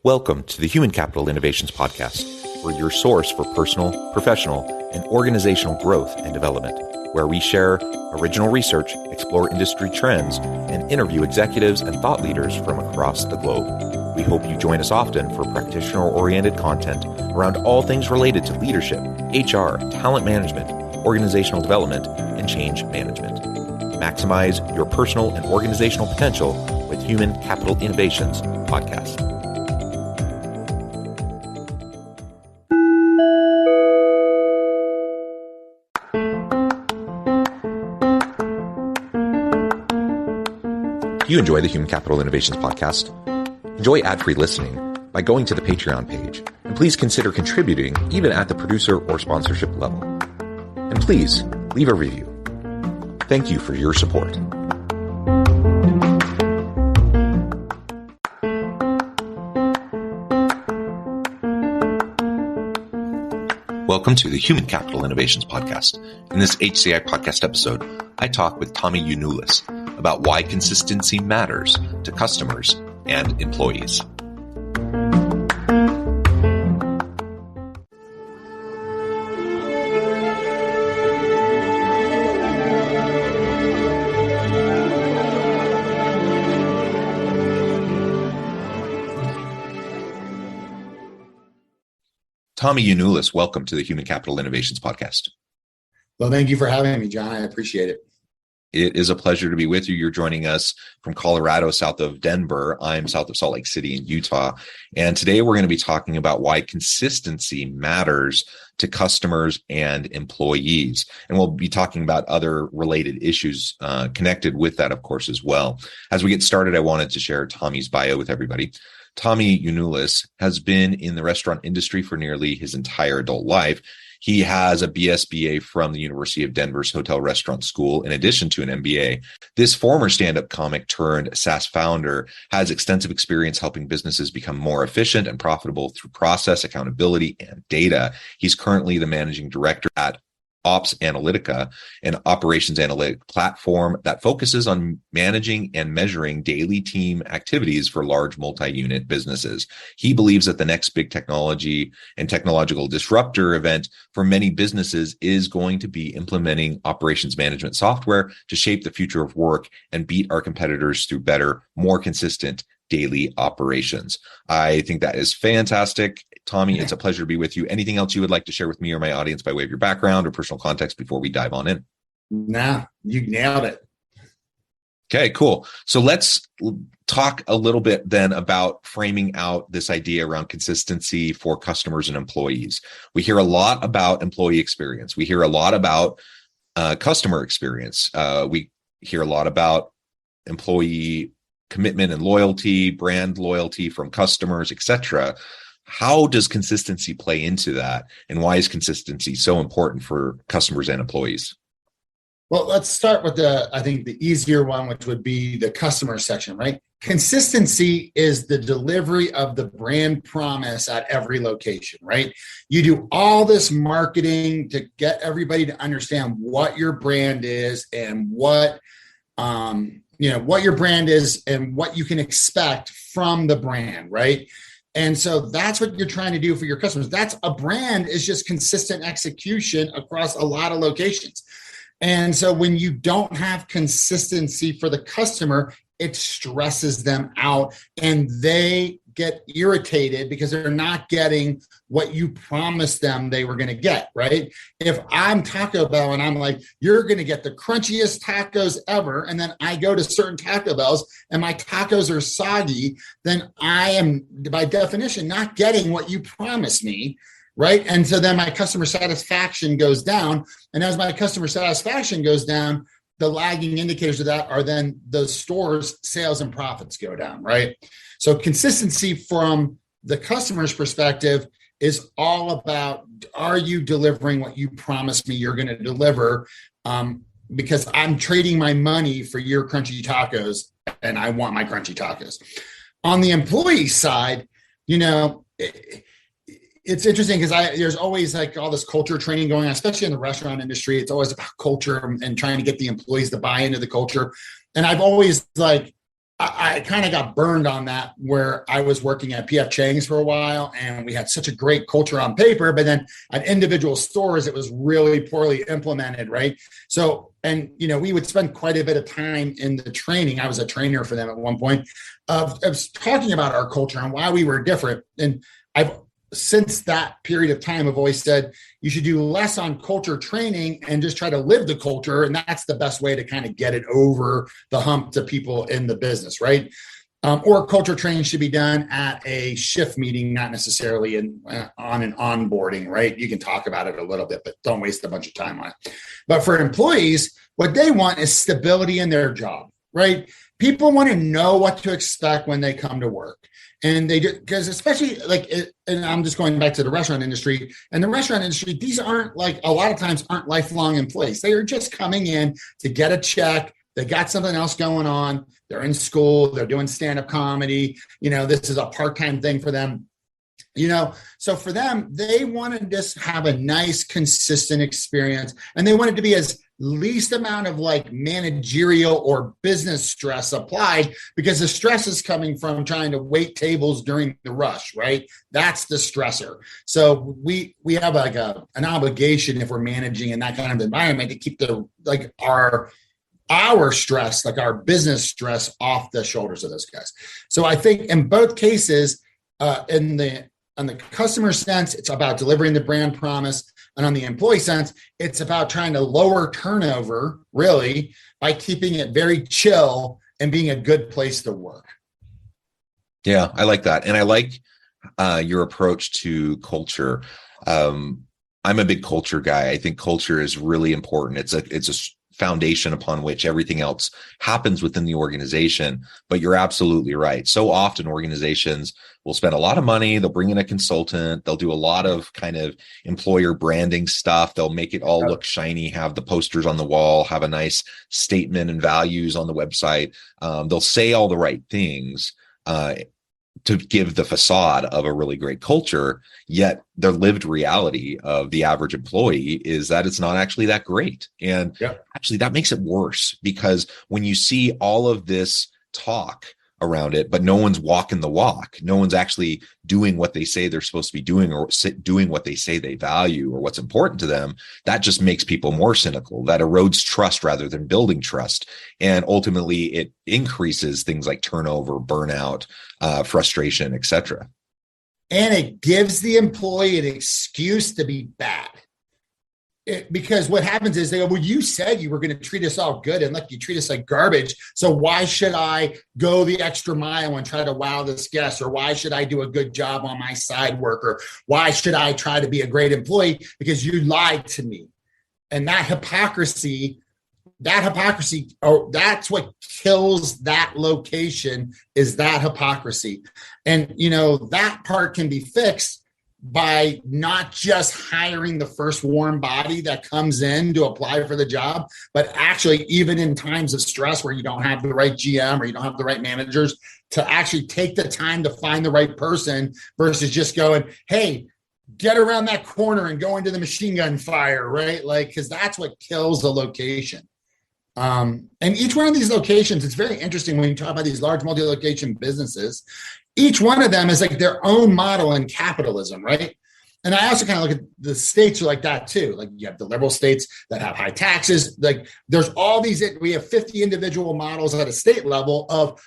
Welcome to the Human Capital Innovations Podcast. We're your source for personal, professional, and organizational growth and development, where we share original research, explore industry trends, and interview executives and thought leaders from across the globe. We hope you join us often for practitioner-oriented content around all things related to leadership, HR, talent management, organizational development, and change management. Maximize your personal and organizational potential with Human Capital Innovations Podcast. If you enjoy the Human Capital Innovations Podcast, enjoy ad-free listening by going to the Patreon page, and please consider contributing even at the producer or sponsorship level. And please leave a review. Thank you for your support. Welcome to the Human Capital Innovations Podcast. In this HCI Podcast episode, I talk with Yionoulis about why consistency matters to customers and employees. Yionoulis, welcome to the Human Capital Innovations Podcast. Well, thank you for having me, John. I appreciate it. It is a pleasure to be with you. You're joining us from Colorado, south of Denver. I'm south of Salt Lake City in Utah. And today we're going to be talking about why consistency matters to customers and employees. And we'll be talking about other related issues connected with that, of course, as well. As we get started, I wanted to share Tommy's bio with everybody. Yionoulis has been in the restaurant industry for nearly his entire adult life. He has a BSBA from the University of Denver's Hotel Restaurant School, in addition to an MBA. This former stand-up comic turned SaaS founder has extensive experience helping businesses become more efficient and profitable through process accountability and data. He's currently the managing director at Ops Analytica, an operations analytic platform that focuses on managing and measuring daily team activities for large multi-unit businesses. He believes that the next big technology and technological disruptor event for many businesses is going to be implementing operations management software to shape the future of work and beat our competitors through better, more consistent daily operations. I think that is fantastic. Tommy, it's a pleasure to be with you. Anything else you would like to share with me or my audience by way of your background or personal context before we dive on in? Nah, you nailed it. Okay, cool. So let's talk a little bit then about framing out this idea around consistency for customers and employees. We hear a lot about employee experience. We hear a lot about customer experience. We hear a lot about employee commitment and loyalty, brand loyalty from customers, etc. How does consistency play into that? And why is consistency so important for customers and employees? Well, let's start with I think the easier one, which would be the customer section, right? Consistency is the delivery of the brand promise at every location, right? You do all this marketing to get everybody to understand what your brand is and what your brand is and what you can expect from the brand, right? And so that's what you're trying to do for your customers. That's a brand is just consistent execution across a lot of locations. And so when you don't have consistency for the customer, it stresses them out and they get irritated because they're not getting what you promised them they were going to get, right? If I'm Taco Bell and I'm like, you're going to get the crunchiest tacos ever, and then I go to certain Taco Bells and my tacos are soggy, then I am, by definition, not getting what you promised me, right? And so then my customer satisfaction goes down. And as my customer satisfaction goes down, the lagging indicators of that are then the store's sales and profits go down, right? So consistency from the customer's perspective is all about, are you delivering what you promised me you're going to deliver? Because I'm trading my money for your crunchy tacos and I want my crunchy tacos. On the employee side, it's interesting because there's always like all this culture training going on, especially in the restaurant industry. It's always about culture and trying to get the employees to buy into the culture. And I've always I kind of got burned on that, where I was working at PF Chang's for a while, and we had such a great culture on paper, but then at individual stores, it was really poorly implemented, right? So, and we would spend quite a bit of time in the training. I was a trainer for them at one point of talking about our culture and why we were different. And I've since that period of time, I've always said you should do less on culture training and just try to live the culture. And that's the best way to kind of get it over the hump to people in the business, right? Or culture training should be done at a shift meeting, not necessarily on an onboarding, right? You can talk about it a little bit, but don't waste a bunch of time on it. But for employees, what they want is stability in their job, right? People want to know what to expect when they come to work. And they do, because especially and I'm just going back to the restaurant industry. And the restaurant industry, these aren't a lot of times aren't lifelong employees. They are just coming in to get a check. They got something else going on. They're in school. They're doing stand-up comedy. This is a part-time thing for them. So for them, they want to just have a nice, consistent experience. And they want it to be as least amount of managerial or business stress applied, because the stress is coming from trying to wait tables during the rush, right? That's the stressor. So we have an obligation, if we're managing in that kind of environment, to keep our stress, our business stress, off the shoulders of those guys. So I think in both cases, on the customer sense, it's about delivering the brand promise. And on the employee sense, it's about trying to lower turnover, really, by keeping it very chill and being a good place to work. Yeah, I like that. And I like your approach to culture. I'm a big culture guy. I think culture is really important. It's a foundation upon which everything else happens within the organization. But you're absolutely right. So often organizations will spend a lot of money. They'll bring in a consultant. They'll do a lot of kind of employer branding stuff. They'll make it all look shiny, have the posters on the wall, have a nice statement and values on the website. They'll say all the right things to give the facade of a really great culture, yet the lived reality of the average employee is that it's not actually that great. And actually that makes it worse, because when you see all of this talk around it, but no one's walking the walk, no one's actually doing what they say they're supposed to be doing, or doing what they say they value or what's important to them, that just makes people more cynical. That erodes trust rather than building trust. And ultimately it increases things like turnover, burnout, frustration, etc. And it gives the employee an excuse to be bad. Because what happens is they go, well, you said you were going to treat us all good, and look, you treat us like garbage. So why should I go the extra mile and try to wow this guest? Or why should I do a good job on my side work? Or why should I try to be a great employee? Because you lied to me. And that hypocrisy, that's what kills that location, is that hypocrisy. And, that part can be fixed by not just hiring the first warm body that comes in to apply for the job, but actually, even in times of stress where you don't have the right GM or you don't have the right managers, to actually take the time to find the right person, versus just going, hey, get around that corner and go into the machine gun fire, right? Because that's what kills the location. And each one of these locations, it's very interesting when you talk about these large multi-location businesses. Each one of them is their own model in capitalism, right? And I also kind of look at the states are like that too. You have the liberal states that have high taxes. There's all these, we have 50 individual models at a state level of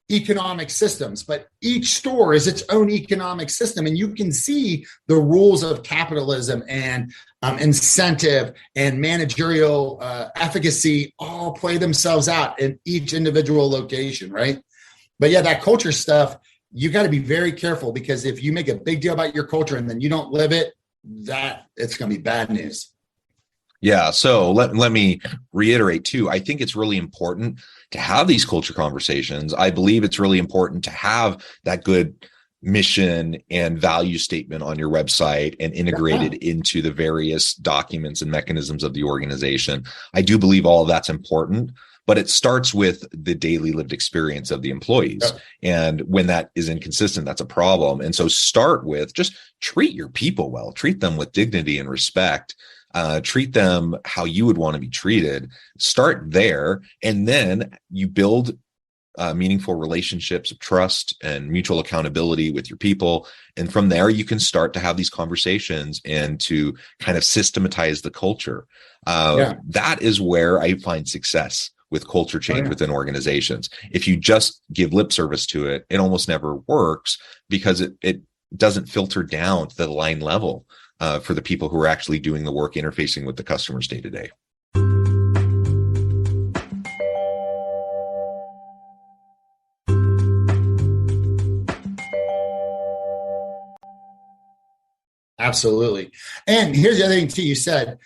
economic systems, but each store is its own economic system. And you can see the rules of capitalism and incentive and managerial efficacy all play themselves out in each individual location, right? But yeah, that culture stuff, you got to be very careful, because if you make a big deal about your culture and then you don't live it, that it's going to be bad news. Yeah. So let me reiterate too. I think it's really important to have these culture conversations. I believe it's really important to have that good mission and value statement on your website and integrated into the various documents and mechanisms of the organization. I do believe all of that's important, but it starts with the daily lived experience of the employees. Yep. And when that is inconsistent, that's a problem. And so start with just treat your people well, treat them with dignity and respect. Treat them how you would want to be treated. Start there, and then you build meaningful relationships of trust and mutual accountability with your people. And from there, you can start to have these conversations and to kind of systematize the culture. That is where I find success with culture change within organizations. If you just give lip service to it, it almost never works because it doesn't filter down to the line level for the people who are actually doing the work, interfacing with the customers day to day. Absolutely. And here's the other thing too, you said,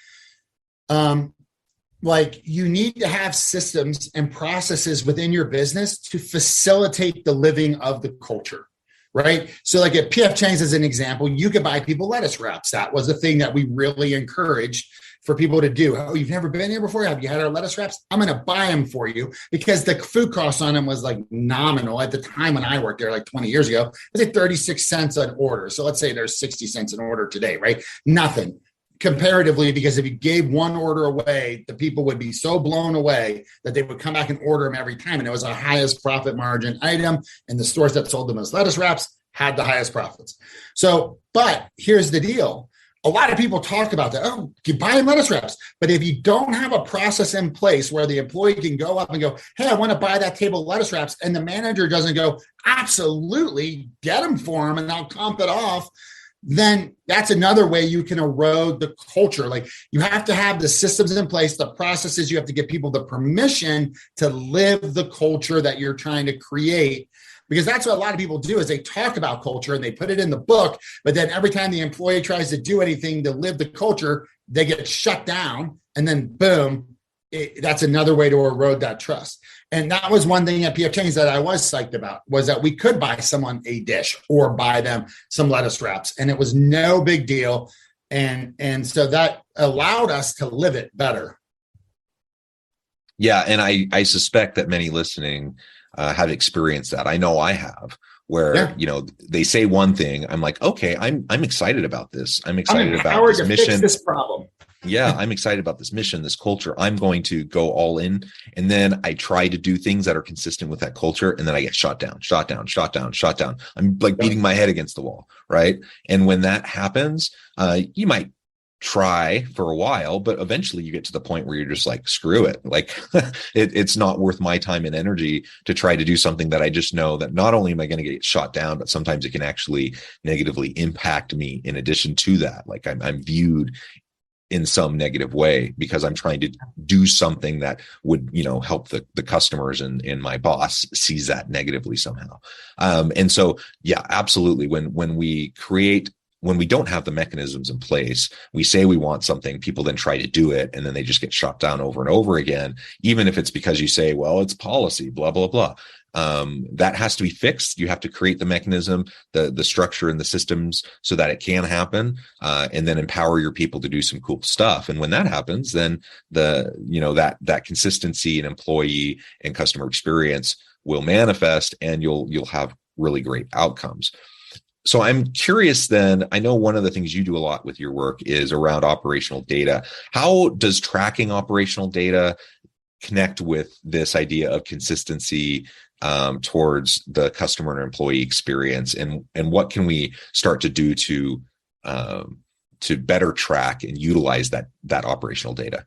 like you need to have systems and processes within your business to facilitate the living of the culture, right? So like at PF Chang's as an example, you could buy people lettuce wraps. That was the thing that we really encouraged for people to do. Oh, you've never been here before? Have you had our lettuce wraps? I'm going to buy them for you, because the food cost on them was like nominal at the time when I worked there, like 20 years ago. It was like 36 cents an order. So let's say there's 60 cents an order today, right? Nothing comparatively, because if you gave one order away, the people would be so blown away that they would come back and order them every time. And it was the highest profit margin item, and the stores that sold the most lettuce wraps had the highest profits. So, but here's the deal. A lot of people talk about that. Oh, you buy lettuce wraps. But if you don't have a process in place where the employee can go up and go, hey, I want to buy that table of lettuce wraps, and the manager doesn't go, absolutely, get them for them and I'll comp it off, then that's another way you can erode the culture. Like you have to have the systems in place, the processes. You have to give people the permission to live the culture that you're trying to create. Because that's what a lot of people do, is they talk about culture and they put it in the book, but then every time the employee tries to do anything to live the culture, they get shut down, and then boom, that's another way to erode that trust. And that was one thing at PF Chang's that I was psyched about, was that we could buy someone a dish or buy them some lettuce wraps, and it was no big deal. And so that allowed us to live it better. Yeah, and I suspect that many listening have experienced that. I know I have, where they say one thing, I'm like, okay, I'm excited about this. I'm excited about this mission. Fix this problem. Yeah, I'm excited about this mission, this culture. I'm going to go all in. And then I try to do things that are consistent with that culture. And then I get shot down. I'm like beating my head against the wall. Right. And when that happens, you might try for a while, but eventually you get to the point where you're just like, screw it. Like it's not worth my time and energy to try to do something that I just know that not only am I going to get shot down, but sometimes it can actually negatively impact me in addition to that. Like I'm viewed in some negative way because I'm trying to do something that would, help the customers, and my boss sees that negatively somehow. And so, yeah, absolutely. When we don't have the mechanisms in place, we say we want something, people then try to do it, and then they just get shot down over and over again, even if it's because you say, well, it's policy, blah, blah, blah. That has to be fixed. You have to create the mechanism, the structure and the systems so that it can happen, and then empower your people to do some cool stuff. And when that happens, then that consistency in employee and customer experience will manifest, and you'll have really great outcomes. So I'm curious then, I know one of the things you do a lot with your work is around operational data. How does tracking operational data connect with this idea of consistency towards the customer and employee experience? And what can we start to do to better track and utilize that operational data?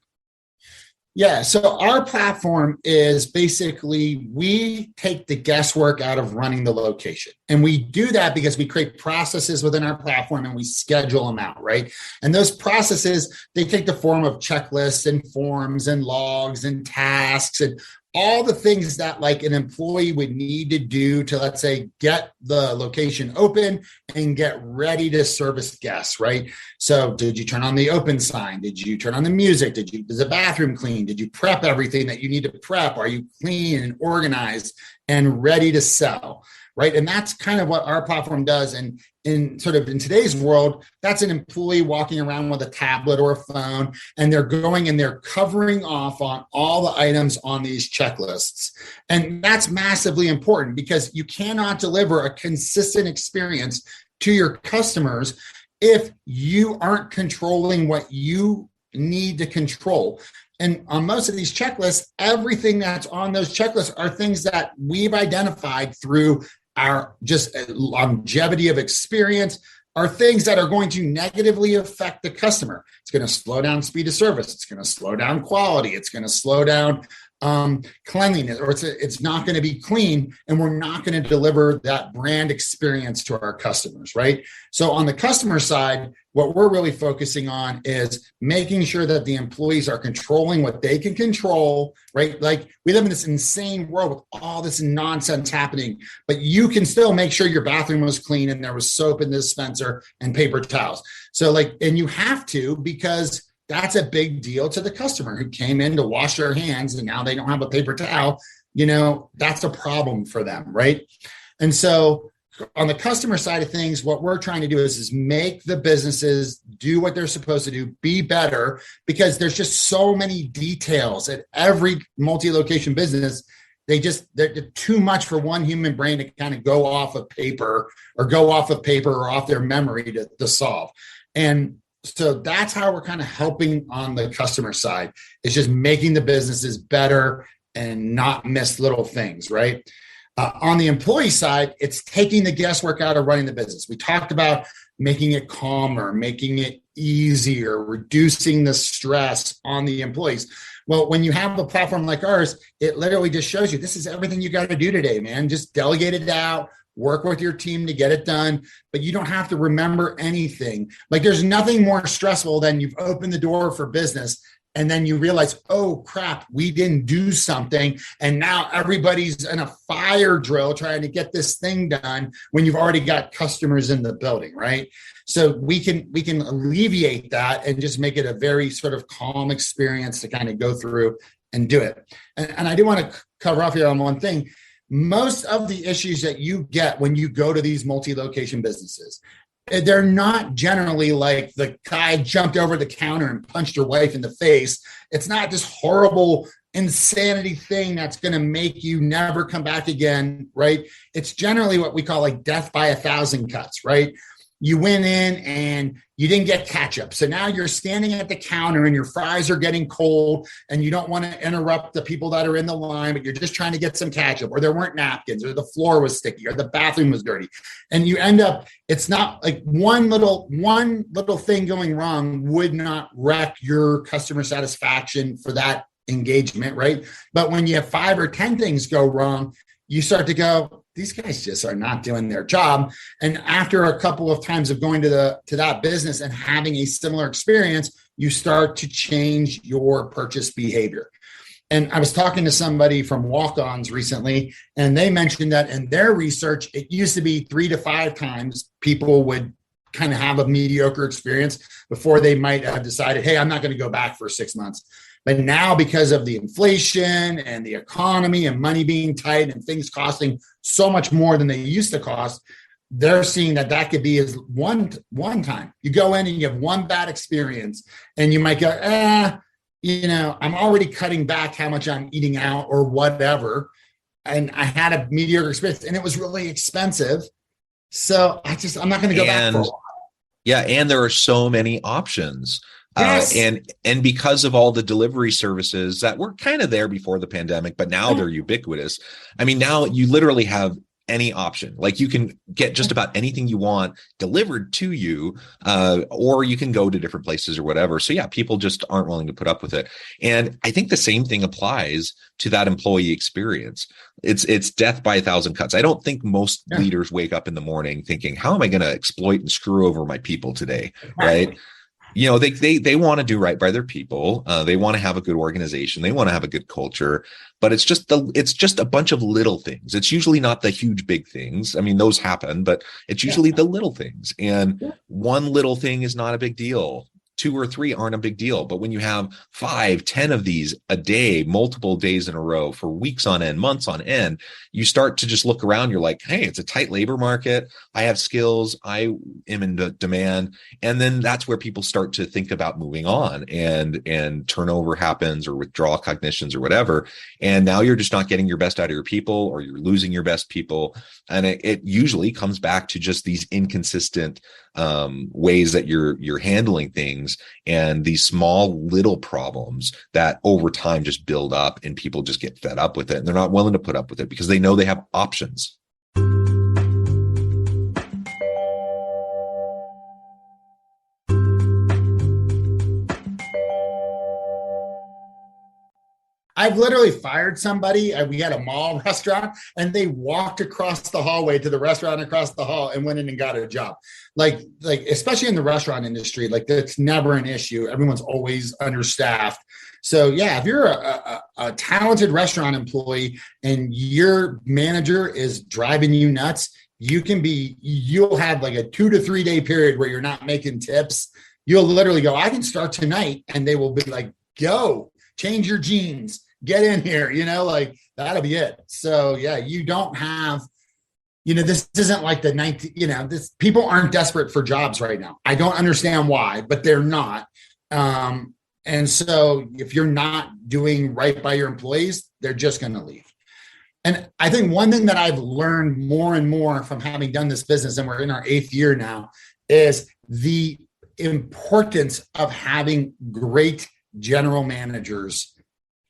Yeah, so our platform is basically, we take the guesswork out of running the location. And we do that because we create processes within our platform and we schedule them out, right? And those processes, they take the form of checklists and forms and logs and tasks and all the things that like an employee would need to do to, let's say, get the location open and get ready to service guests, right? So did you turn on the open sign? Did you turn on the music? Is the bathroom clean? Did you prep everything that you need to prep? Are you clean and organized and ready to sell? Right. And that's kind of what our platform does. And in today's world, that's an employee walking around with a tablet or a phone, and they're going and they're covering off on all the items on these checklists. And that's massively important because you cannot deliver a consistent experience to your customers if you aren't controlling what you need to control. And on most of these checklists, everything that's on those checklists are things that we've identified through our just longevity of experience, are things that are going to negatively affect the customer. It's going to slow down speed of service. It's going to slow down quality. It's going to slow down cleanliness, or it's not going to be clean, and we're not going to deliver that brand experience to our customers, right? So on the customer side, what we're really focusing on is making sure that the employees are controlling what they can control, right? Like, we live in this insane world with all this nonsense happening, but you can still make sure your bathroom was clean and there was soap in the dispenser and paper towels. So and you have to, because that's a big deal to the customer who came in to wash their hands and now they don't have a paper towel. That's a problem for them, right? And so on the customer side of things, what we're trying to do is make the businesses do what they're supposed to do, be better, because there's just so many details at every multi-location business. They're too much for one human brain to kind of go off of paper or off their memory to solve. And so that's how we're kind of helping on the customer side. It's just making the businesses better and not miss little things, right? On the employee side, it's taking the guesswork out of running the business. We talked about making it calmer, making it easier, reducing the stress on the employees. Well, when you have a platform like ours, it literally just shows you, this is everything you got to do today, man. Just delegate it out. Work with your team to get it done, but you don't have to remember anything. Like, there's nothing more stressful than you've opened the door for business and then you realize, oh crap, we didn't do something, and now everybody's in a fire drill trying to get this thing done when you've already got customers in the building, right? So we can alleviate that and just make it a very sort of calm experience to kind of go through and do it. And I do want to cover off here on one thing. Most of the issues that you get when you go to these multi-location businesses, they're not generally like the guy jumped over the counter and punched your wife in the face. It's not this horrible insanity thing that's going to make you never come back again, right? It's generally what we call like death by 1,000 cuts, right? You went in and you didn't get ketchup. So now you're standing at the counter and your fries are getting cold and you don't want to interrupt the people that are in the line, but you're just trying to get some ketchup, or there weren't napkins, or the floor was sticky, or the bathroom was dirty. And you end up, it's not like one little thing going wrong would not wreck your customer satisfaction for that engagement, right? But when you have 5 or 10 things go wrong, you start to go, these guys just are not doing their job. And after a couple of times of going to that business and having a similar experience, you start to change your purchase behavior. And I was talking to somebody from Walk-Ons recently, and they mentioned that in their research, it used to be 3 to 5 times people would kind of have a mediocre experience before they might have decided, hey, I'm not going to go back for 6 months. But now, because of the inflation and the economy and money being tight and things costing so much more than they used to cost, they're seeing that could be as one time. You go in and you have one bad experience and you might go, I'm already cutting back how much I'm eating out or whatever. And I had a mediocre experience and it was really expensive. So I'm not going to go back for a while. Yeah. And there are so many options. Yes. And because of all the delivery services that were kind of there before the pandemic, but now they're ubiquitous. I mean, now you literally have any option. Like, you can get just about anything you want delivered to you, or you can go to different places or whatever. So yeah, people just aren't willing to put up with it. And I think the same thing applies to that employee experience. It's death by 1,000 cuts. I don't think most leaders wake up in the morning thinking, how am I going to exploit and screw over my people today? Right. You know, they want to do right by their people. They want to have a good organization. They want to have a good culture, but it's just a bunch of little things. It's usually not the huge, big things. I mean, those happen, but it's usually the little things. And one little thing is not a big deal. 2 or 3 aren't a big deal. But when you have 5, 10 of these a day, multiple days in a row for weeks on end, months on end, you start to just look around. You're like, hey, it's a tight labor market. I have skills. I am in demand. And then that's where people start to think about moving on, and turnover happens, or withdrawal cognitions or whatever. And now you're just not getting your best out of your people, or you're losing your best people. And it usually comes back to just these inconsistent ways that you're handling things. things and these small little problems that over time just build up and people just get fed up with it. And they're not willing to put up with it because they know they have options. I've literally fired somebody. We had a mall restaurant and they walked across the hallway to the restaurant across the hall and went in and got a job. Like especially in the restaurant industry, like that's never an issue. Everyone's always understaffed. So yeah, if you're a talented restaurant employee and your manager is driving you nuts, you'll have like a 2 to 3 day period where you're not making tips. You'll literally go, I can start tonight. And they will be like, go. Change your jeans, get in here, like that'll be it. So yeah, you don't have, this isn't like the 19, people aren't desperate for jobs right now. I don't understand why, but they're not. And so if you're not doing right by your employees, they're just going to leave. And I think one thing that I've learned more and more from having done this business, and we're in our 8th year now, is the importance of having great general managers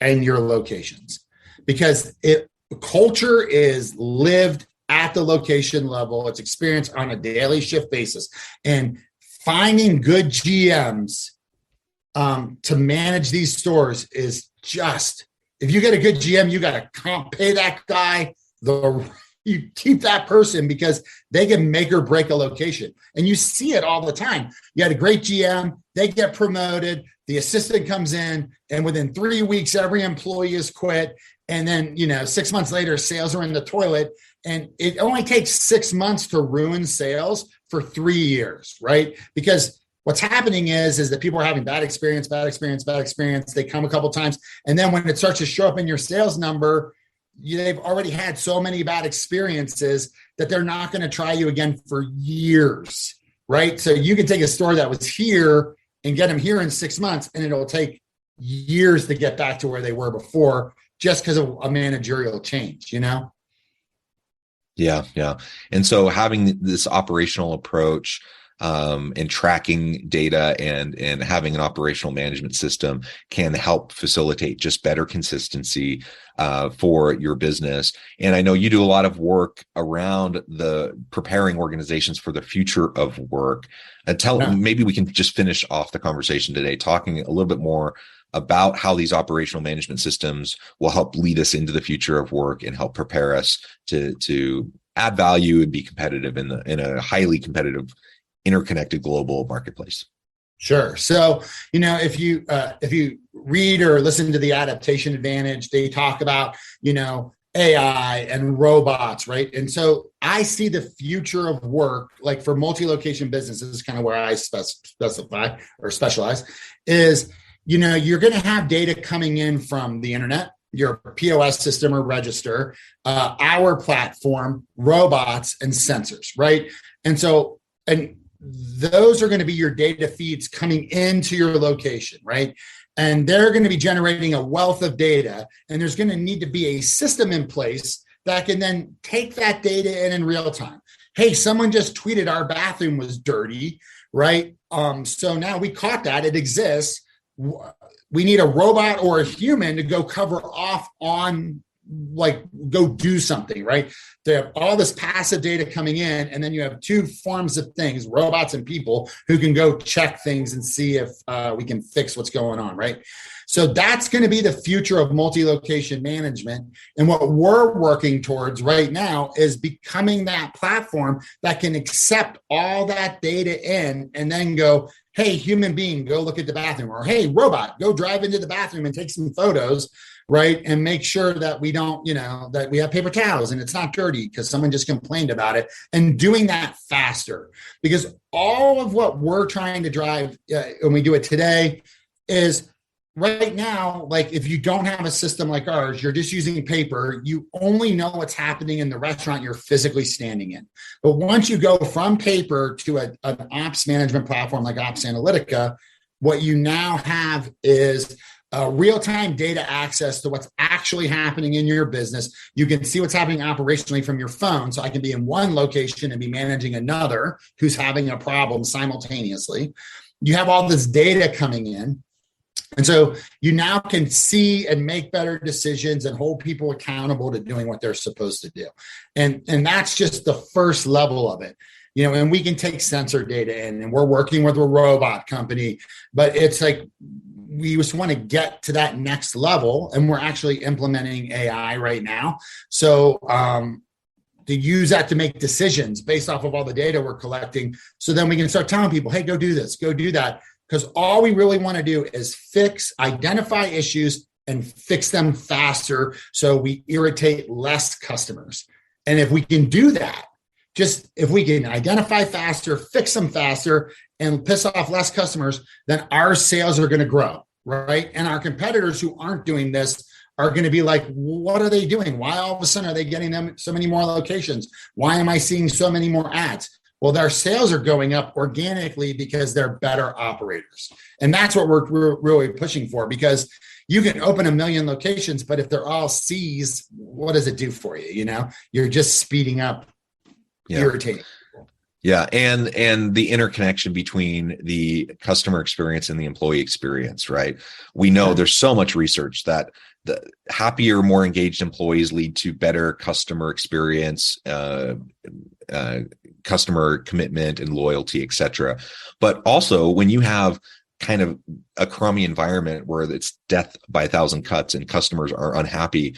in your locations, because culture is lived at the location level. It's experienced on a daily shift basis, and finding good GMs to manage these stores is just, if you get a good GM, you got to pay that guy you keep that person because they can make or break a location. And you see it all the time. You had a great GM, they get promoted, the assistant comes in, and within 3 weeks, every employee is quit. And then, 6 months later, sales are in the toilet. And it only takes 6 months to ruin sales for 3 years, right? Because what's happening is that people are having bad experience. They come a couple times. And then when it starts to show up in your sales number, they've already had so many bad experiences that they're not going to try you again for years, right? So you can take a store that was here and get them here in 6 months, and it'll take years to get back to where they were before just because of a managerial change, Yeah. And so having this operational approach and tracking data and having an operational management system can help facilitate just better consistency for your business. And I know you do a lot of work around the preparing organizations for the future of work. Maybe we can just finish off the conversation today talking a little bit more about how these operational management systems will help lead us into the future of work and help prepare us to add value and be competitive in a highly competitive, interconnected global marketplace. Sure. So, if you read or listen to the Adaptation Advantage, they talk about, AI and robots, right? And so I see the future of work, like for multi-location businesses, kind of where I specify or specialize, is, you're going to have data coming in from the internet, your POS system or register, our platform, robots, and sensors, right? And those are going to be your data feeds coming into your location, right? And they're going to be generating a wealth of data. And there's going to need to be a system in place that can then take that data in real time. Hey, someone just tweeted our bathroom was dirty, right? So now we caught that. It exists. We need a robot or a human to go cover off on, go do something, right? They have all this passive data coming in, and then you have two forms of things, robots and people, who can go check things and see if we can fix what's going on, right? So that's going to be the future of multi-location management. And what we're working towards right now is becoming that platform that can accept all that data in and then go, hey, human being, go look at the bathroom, or hey, robot, go drive into the bathroom and take some photos, right? And make sure that we don't, that we have paper towels and it's not dirty because someone just complained about it, and doing that faster. Because all of what we're trying to drive, when we do it today, is right now, like if you don't have a system like ours, you're just using paper, you only know what's happening in the restaurant you're physically standing in. But once you go from paper to an ops management platform like Ops Analytica, what you now have is real-time data access to what's actually happening in your business. You can see what's happening operationally from your phone. So I can be in one location and be managing another who's having a problem simultaneously. you have all this data coming in. And so you now can see and make better decisions and hold people accountable to doing what they're supposed to do. And that's just the first level of it. And we can take sensor data in, and we're working with a robot company, but it's like we just want to get to that next level, and we're actually implementing AI right now. So to use that to make decisions based off of all the data we're collecting, so then we can start telling people, hey, go do this, go do that. Because all we really want to do is identify issues and fix them faster so we irritate less customers. And if we can do that, if we can identify faster, fix them faster, and piss off less customers, then our sales are going to grow, right? And our competitors who aren't doing this are going to be like, what are they doing? Why all of a sudden are they getting them so many more locations? Why am I seeing so many more ads? Well, their sales are going up organically because they're better operators. And that's what we're really pushing for, because you can open 1 million locations, but if they're all C's, what does it do for you? You're just speeding up, irritating people. Yeah. And the interconnection between the customer experience and the employee experience, right? We know there's so much research that the happier, more engaged employees lead to better customer experience, customer commitment and loyalty, et cetera. But also when you have kind of a crummy environment where it's death by 1,000 cuts and customers are unhappy,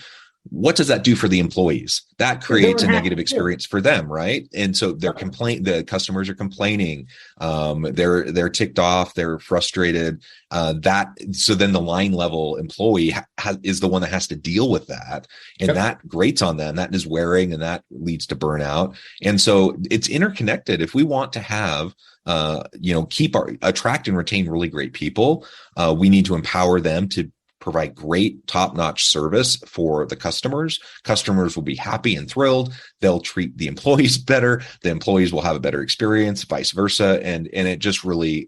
what does that do for the employees? That creates a negative experience for them, right? And so the customers are complaining, they're ticked off, they're frustrated. So then the line level employee is the one that has to deal with that, and that grates on them. That is wearing, and that leads to burnout. And so it's interconnected. If we want to have attract and retain really great people, we need to empower them to provide great top-notch service for the customers. Customers will be happy and thrilled. They'll treat the employees better. The employees will have a better experience, vice versa. And it just really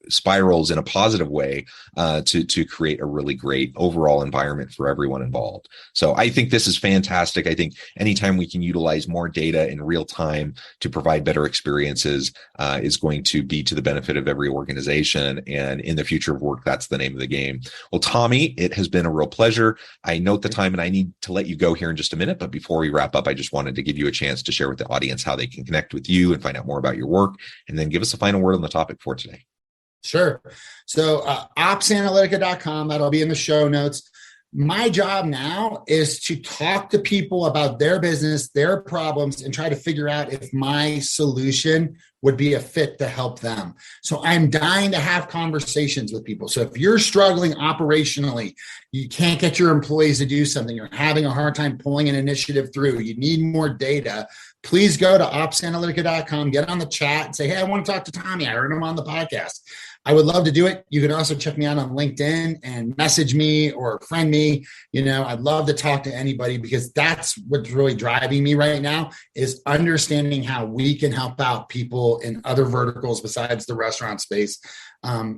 spirals in a positive way to create a really great overall environment for everyone involved. So I think this is fantastic. I think anytime we can utilize more data in real time to provide better experiences is going to be to the benefit of every organization. And in the future of work, that's the name of the game. Well, Tommy, it has been a real pleasure. I note the time and I need to let you go here in just a minute. But before we wrap up, I just wanted to give you a chance to share with the audience how they can connect with you and find out more about your work, and then give us a final word on the topic for today. Sure. So opsanalytica.com, that'll be in the show notes. My job now is to talk to people about their business, their problems, and try to figure out if my solution would be a fit to help them. So I'm dying to have conversations with people. So if you're struggling operationally, you can't get your employees to do something, you're having a hard time pulling an initiative through, you need more data, please go to opsanalytica.com, get on the chat and say, hey, I want to talk to Tommy. I heard him on the podcast. I would love to do it. You can also check me out on LinkedIn and message me or friend me. I'd love to talk to anybody, because that's what's really driving me right now, is understanding how we can help out people in other verticals besides the restaurant space,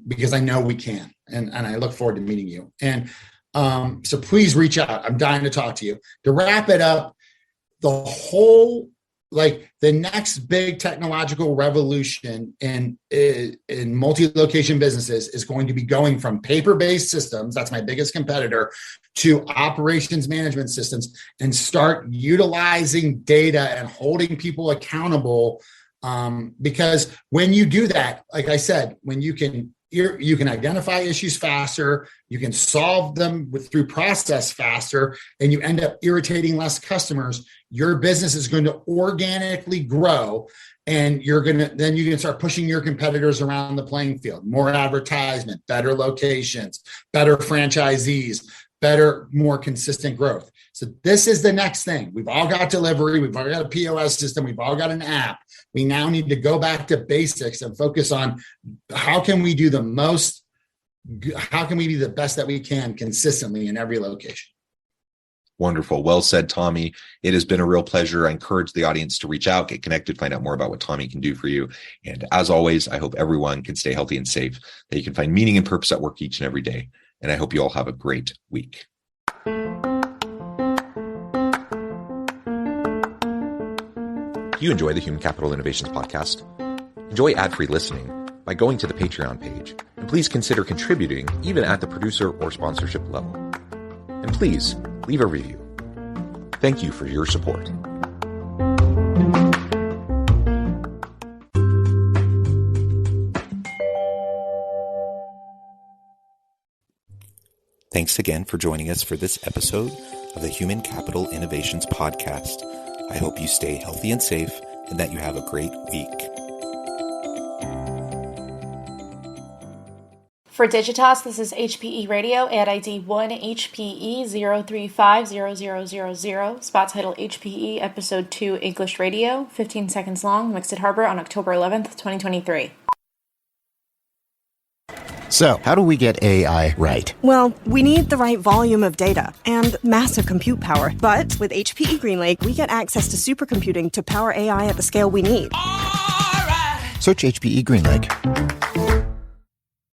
because I know we can. And I look forward to meeting you. And so please reach out. I'm dying to talk to you. To wrap it up, the next big technological revolution in multi-location businesses is going to be going from paper-based systems, that's my biggest competitor, to operations management systems, and start utilizing data and holding people accountable. Because when you do that, like I said, when you can identify issues faster, you can solve them through process faster, and you end up irritating less customers, your business is going to organically grow, and you can start pushing your competitors around the playing field. More advertisement, better locations, better franchisees, better, more consistent growth. So this is the next thing. We've all got delivery. We've all got a POS system. We've all got an app. We now need to go back to basics and focus on how can we be the best that we can consistently in every location. Wonderful. Well said, Tommy. It has been a real pleasure. I encourage the audience to reach out, get connected, find out more about what Tommy can do for you. And as always, I hope everyone can stay healthy and safe, that you can find meaning and purpose at work each and every day. And I hope you all have a great week. Do you enjoy the Human Capital Innovations podcast? Enjoy ad-free listening? by going to the Patreon page, and please consider contributing even at the producer or sponsorship level. And please leave a review. Thank you for your support. Thanks again for joining us for this episode of the Human Capital Innovations Podcast. I hope you stay healthy and safe and that you have a great week. For Digitas, this is HPE Radio at ID 1HPE03500000, spot title HPE Episode 2 English Radio, 15 seconds long, mixed at Harbor on October 11th, 2023. So, how do we get AI right? Well, we need the right volume of data and massive compute power. But with HPE GreenLake, we get access to supercomputing to power AI at the scale we need. Search HPE GreenLake.